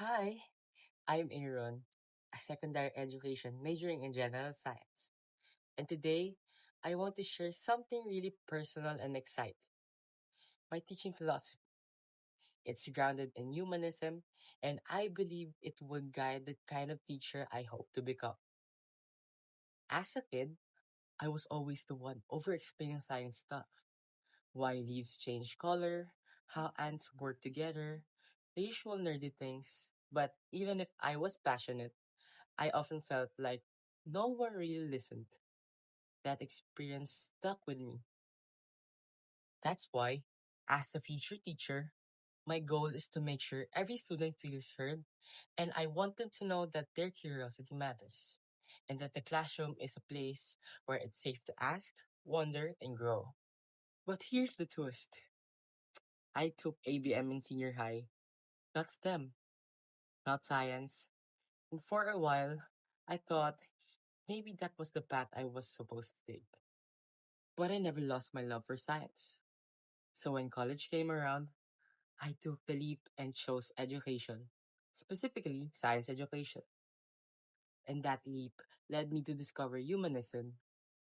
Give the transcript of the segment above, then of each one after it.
Hi, I'm Aaron, a secondary education majoring in general science. And today, I want to share something really personal and exciting. My teaching philosophy. It's grounded in humanism, and I believe it would guide the kind of teacher I hope to become. As a kid, I was always the one over explaining science stuff. Why leaves change color, how ants work together, the usual nerdy things. But even if I was passionate, I often felt like no one really listened. That experience stuck with me. That's why, as a future teacher, my goal is to make sure every student feels heard, and I want them to know that their curiosity matters, and that the classroom is a place where it's safe to ask, wonder, and grow. But here's the twist. I took ABM in senior high, not STEM, not science, and for a while, I thought maybe that was the path I was supposed to take. But I never lost my love for science. So when college came around, I took the leap and chose education, specifically science education. And that leap led me to discover humanism,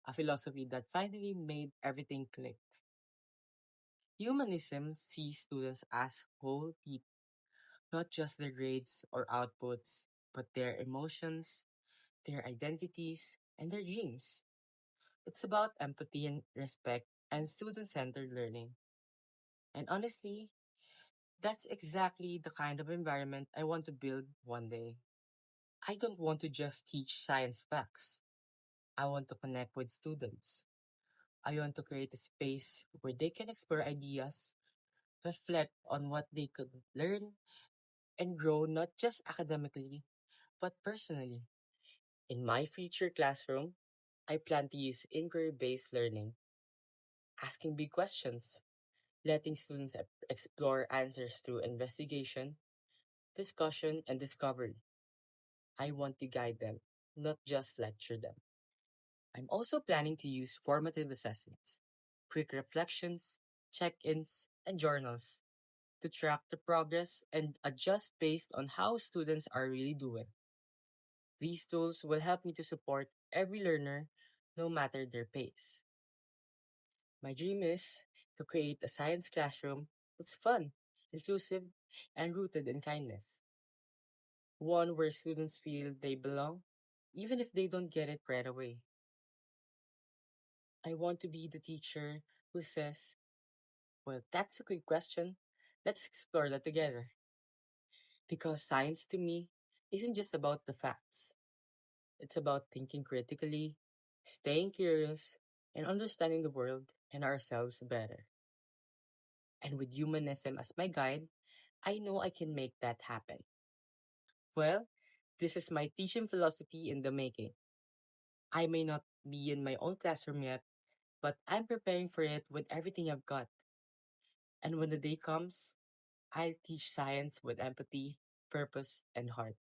a philosophy that finally made everything click. Humanism sees students as whole people, not just their grades or outputs, but their emotions, their identities, and their dreams. It's about empathy and respect and student centered learning. And honestly, that's exactly the kind of environment I want to build one day. I don't want to just teach science facts. I want to connect with students. I want to create a space where they can explore ideas, reflect on what they could learn, and grow not just academically, but personally. In my future classroom, I plan to use inquiry based learning, asking big questions, letting students explore answers through investigation, discussion, and discovery. I want to guide them, not just lecture them. I'm also planning to use formative assessments, quick reflections, check ins, and journals to track the progress and adjust based on how students are really doing. These tools will help me to support every learner, no matter their pace. My dream is to create a science classroom that's fun, inclusive, and rooted in kindness. One where students feel they belong, even if they don't get it right away. I want to be the teacher who says, well, that's a good question. Let's explore that together. Because science to me isn't just about the facts, it's about thinking critically, staying curious, and understanding the world and ourselves better. And with humanism as my guide, I know I can make that happen. Well, this is my teaching philosophy in the making. I may not be in my own classroom yet, but I'm preparing for it with everything I've got. And when the day comes, I'll teach science with empathy, purpose, and heart.